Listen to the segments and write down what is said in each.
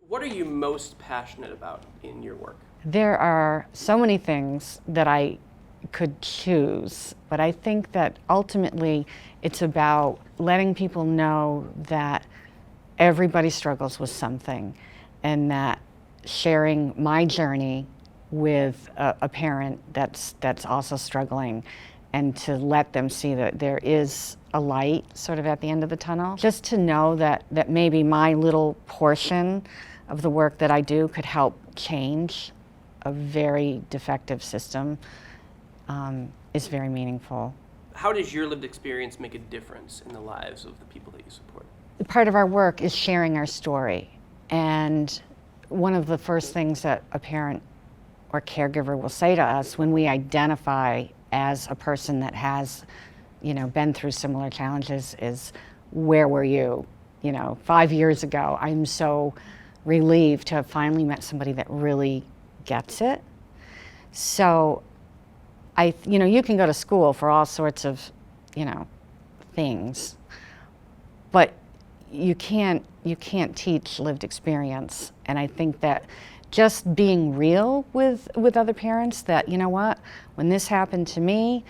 What are you most passionate about in your work? There are so many things that I could choose, but I think that ultimately it's about letting people know that everybody struggles with something, and that sharing my journey with a parent that's also struggling, and to let them see that there is a light sort of at the end of the tunnel. Just to know that maybe my little portion of the work that I do could help change a very defective system is very meaningful. How does your lived experience make a difference in the lives of the people that you support? Part of our work is sharing our story. And one of the first things that a parent or caregiver will say to us when we identify as a person that has, been through similar challenges is, "Where were you, 5 years ago?" I'm so relieved to have finally met somebody that really gets it. So you can go to school for all sorts of, things, but you can't teach lived experience. And I think that just being real with other parents, that, what, when this happened to me,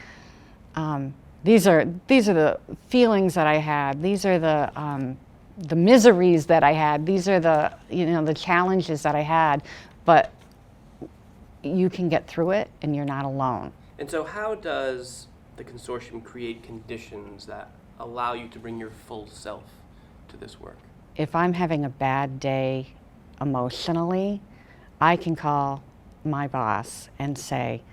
these are the feelings that I had. These are the miseries that I had. These are the challenges that I had. But you can get through it, and you're not alone. And so how does the consortium create conditions that allow you to bring your full self to this work? If I'm having a bad day emotionally, I can call my boss and say,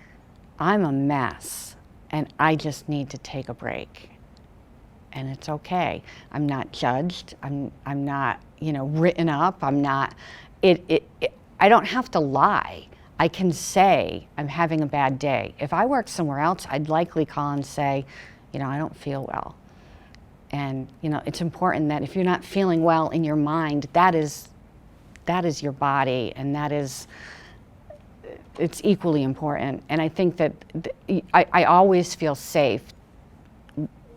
"I'm a mess and I just need to take a break." And it's okay. I'm not judged. I'm not, written up. I'm not, I don't have to lie. I can say I'm having a bad day. If I worked somewhere else, I'd likely call and say, I don't feel well. And, it's important that if you're not feeling well in your mind, that is your body, and it's equally important. And I think that I always feel safe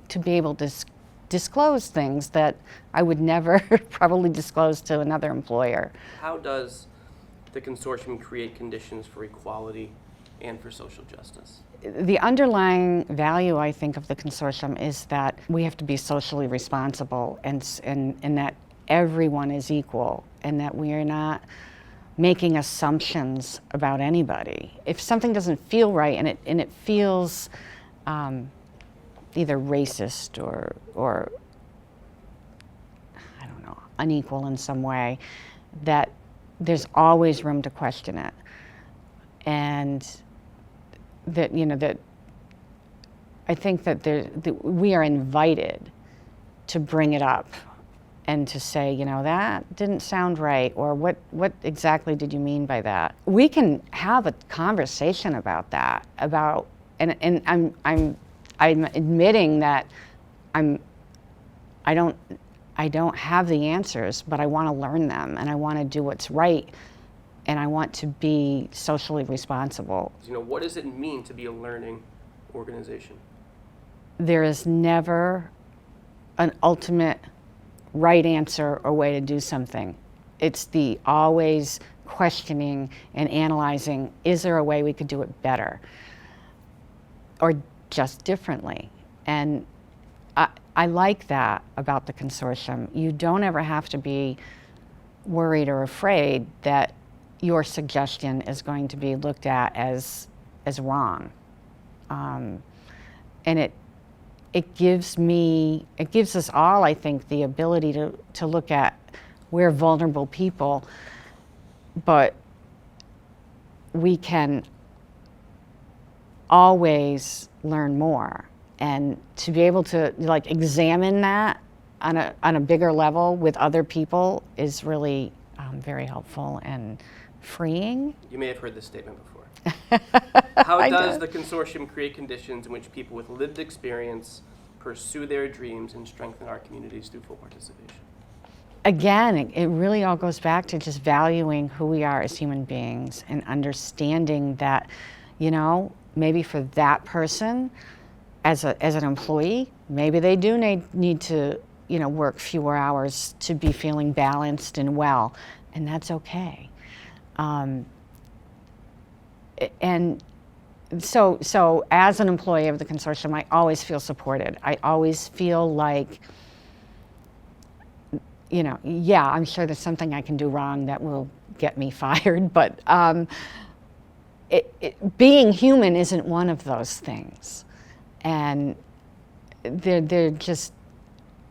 to be able to disclose things that I would never probably disclose to another employer. How does the consortium create conditions for equality and for social justice? The underlying value, I think, of the consortium is that we have to be socially responsible, and that everyone is equal, and that we are not making assumptions about anybody. If something doesn't feel right, and it feels either racist or I don't know, unequal in some way, that there's always room to question it. And that I think that we are invited to bring it up and to say, that didn't sound right, or what exactly did you mean by that? We can have a conversation about that, and I'm admitting that I don't have the answers, but I want to learn them, and I want to do what's right, and I want to be socially responsible. What does it mean to be a learning organization? There is never an ultimate right answer or way to do something. It's the always questioning and analyzing, is there a way we could do it better or just differently? And I like that about the consortium. You don't ever have to be worried or afraid that your suggestion is going to be looked at as wrong. And it gives us all, I think, the ability to look at, we're vulnerable people, but we can always learn more. And to be able to examine that on a bigger level with other people is really very helpful and freeing. You may have heard this statement before. How does the consortium create conditions in which people with lived experience pursue their dreams and strengthen our communities through full participation? Again, it really all goes back to just valuing who we are as human beings, and understanding that, maybe for that person, as an employee, maybe they do need to, work fewer hours to be feeling balanced and well. and that's okay. And so as an employee of the consortium, I always feel supported. I always feel like, you know, yeah, I'm sure there's something I can do wrong that will get me fired, but being human isn't one of those things. And they're just,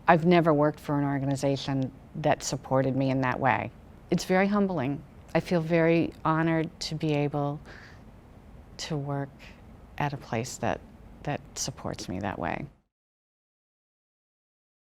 I've never worked for an organization that supported me in that way. It's very humbling. I feel very honored to be able to work at a place that supports me that way.